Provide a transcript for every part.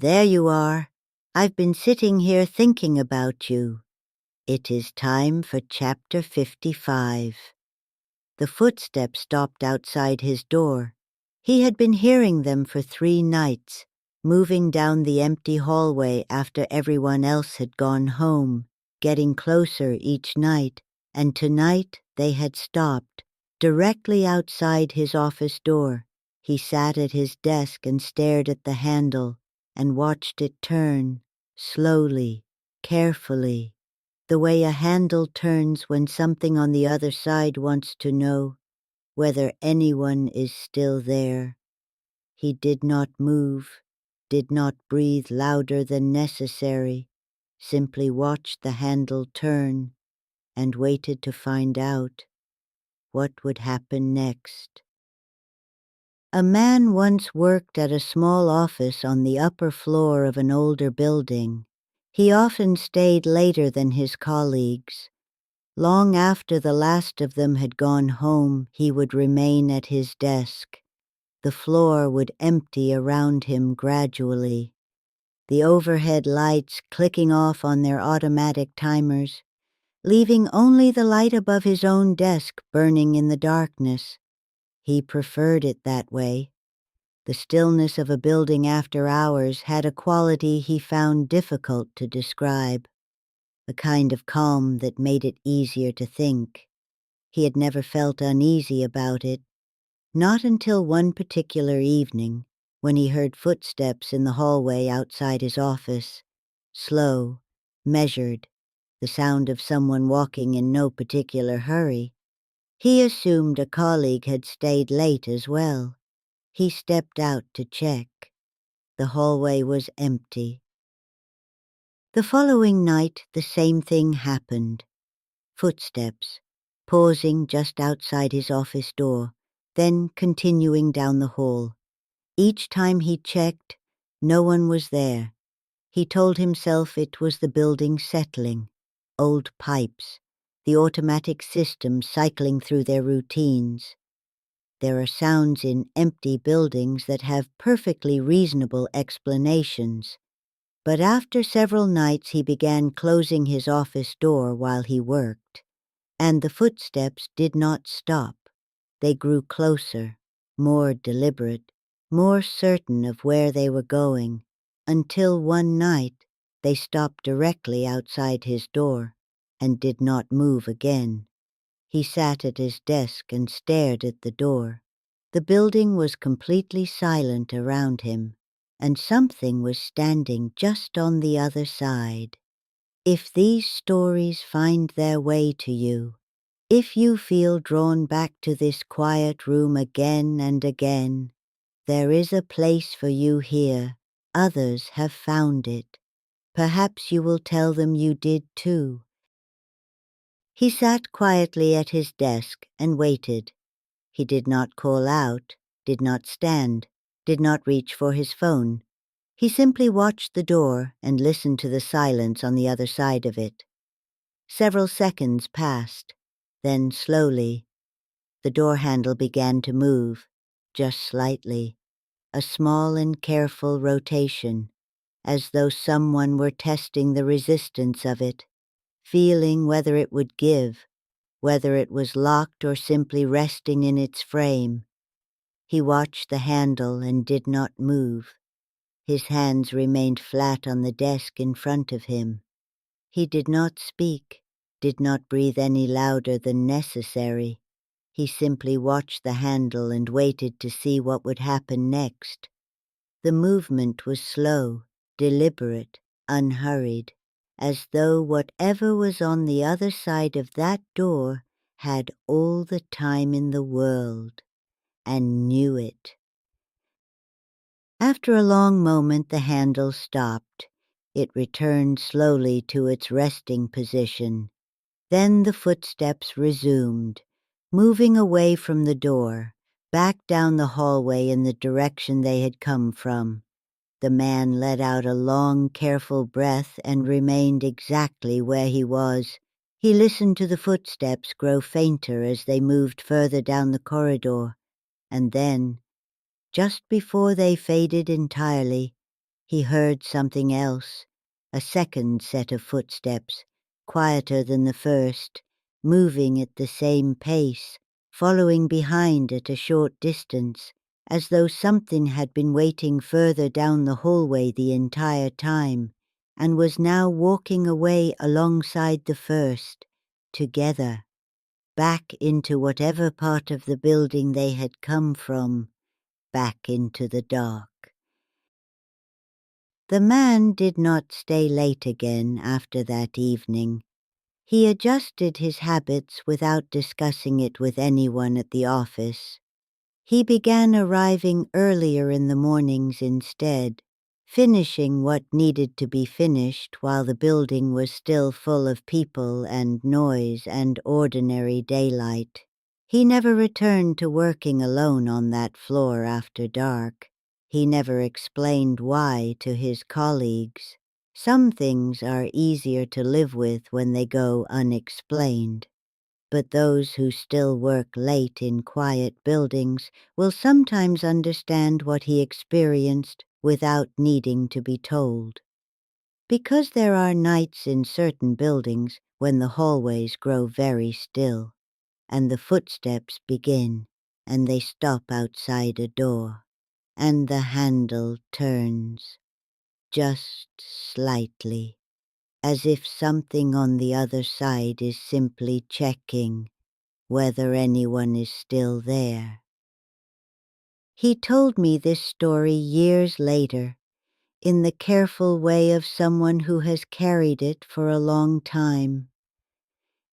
There you are. I've been sitting here thinking about you. It is time for Chapter 55. The footsteps stopped outside his door. He had been hearing them for 3 nights, moving down the empty hallway after everyone else had gone home, getting closer each night, and tonight they had stopped, directly outside his office door. He sat at his desk and stared at the handle and watched it turn, slowly, carefully, the way a handle turns when something on the other side wants to know whether anyone is still there. He did not move, did not breathe louder than necessary, simply watched the handle turn and waited to find out what would happen next. A man once worked at a small office on the upper floor of an older building. He often stayed later than his colleagues. Long after the last of them had gone home, he would remain at his desk. The floor would empty around him gradually, the overhead lights clicking off on their automatic timers, leaving only the light above his own desk burning in the darkness. He preferred it that way. The stillness of a building after hours had a quality he found difficult to describe, a kind of calm that made it easier to think. He had never felt uneasy about it, not until one particular evening when he heard footsteps in the hallway outside his office, slow, measured, the sound of someone walking in no particular hurry. He assumed a colleague had stayed late as well. He stepped out to check. The hallway was empty. The following night, the same thing happened. Footsteps, pausing just outside his office door, then continuing down the hall. Each time he checked, no one was there. He told himself it was the building settling, old pipes, the automatic system cycling through their routines. There are sounds in empty buildings that have perfectly reasonable explanations. But after several nights he began closing his office door while he worked, and the footsteps did not stop. They grew closer, more deliberate, more certain of where they were going, until one night they stopped directly outside his door and did not move again. He sat at his desk and stared at the door. The building was completely silent around him, and something was standing just on the other side. If these stories find their way to you, if you feel drawn back to this quiet room again and again, there is a place for you here. Others have found it. Perhaps you will tell them you did too. He sat quietly at his desk and waited. He did not call out, did not stand, did not reach for his phone. He simply watched the door and listened to the silence on the other side of it. Several seconds passed. Then slowly, the door handle began to move, just slightly, a small and careful rotation, as though someone were testing the resistance of it, feeling whether it would give, whether it was locked or simply resting in its frame. He watched the handle and did not move. His hands remained flat on the desk in front of him. He did not speak, did not breathe any louder than necessary. He simply watched the handle and waited to see what would happen next. The movement was slow, deliberate, unhurried, as though whatever was on the other side of that door had all the time in the world and knew it. After a long moment, the handle stopped. It returned slowly to its resting position. Then the footsteps resumed, moving away from the door, back down the hallway in the direction they had come from. The man let out a long, careful breath and remained exactly where he was. He listened to the footsteps grow fainter as they moved further down the corridor, and then, just before they faded entirely, he heard something else, a second set of footsteps, quieter than the first, moving at the same pace, following behind at a short distance, as though something had been waiting further down the hallway the entire time, and was now walking away alongside the first, together, back into whatever part of the building they had come from, back into the dark. The man did not stay late again after that evening. He adjusted his habits without discussing it with anyone at the office. He began arriving earlier in the mornings instead, finishing what needed to be finished while the building was still full of people and noise and ordinary daylight. He never returned to working alone on that floor after dark. He never explained why to his colleagues. Some things are easier to live with when they go unexplained. But those who still work late in quiet buildings will sometimes understand what he experienced without needing to be told. Because there are nights in certain buildings when the hallways grow very still, and the footsteps begin, and they stop outside a door, and the handle turns, just slightly, as if something on the other side is simply checking whether anyone is still there. He told me this story years later, in the careful way of someone who has carried it for a long time.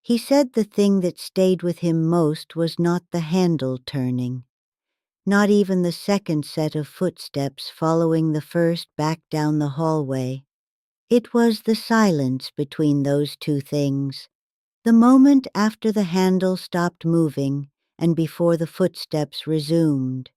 He said the thing that stayed with him most was not the handle turning, not even the second set of footsteps following the first back down the hallway. It was the silence between those two things, the moment after the handle stopped moving and before the footsteps resumed,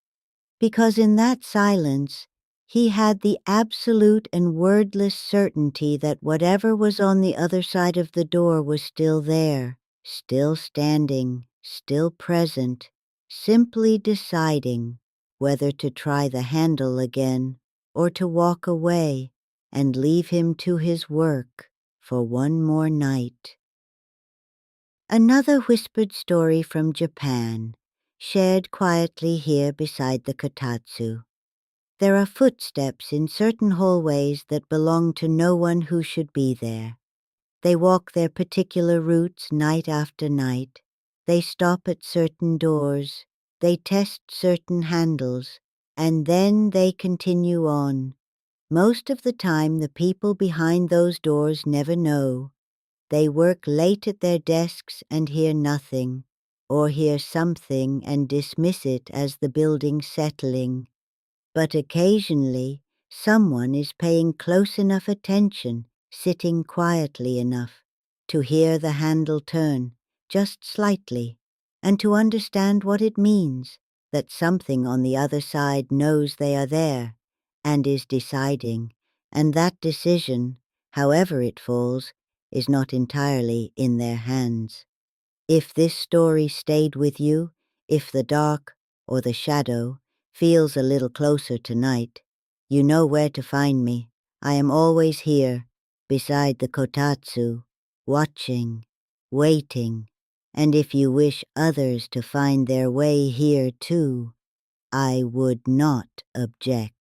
because in that silence he had the absolute and wordless certainty that whatever was on the other side of the door was still there, still standing, still present, simply deciding whether to try the handle again or to walk away and leave him to his work for one more night. Another whispered story from Japan, shared quietly here beside the kotatsu. There are footsteps in certain hallways that belong to no one who should be there. They walk their particular routes night after night. They stop at certain doors. They test certain handles, and then they continue on. Most of the time, the people behind those doors never know. They work late at their desks and hear nothing, or hear something and dismiss it as the building settling. But occasionally, someone is paying close enough attention, sitting quietly enough, to hear the handle turn, just slightly, and to understand what it means, that something on the other side knows they are there, and is deciding, and that decision, however it falls, is not entirely in their hands. If this story stayed with you, if the dark or the shadow feels a little closer tonight, you know where to find me. I am always here, beside the kotatsu, watching, waiting, and if you wish others to find their way here too, I would not object.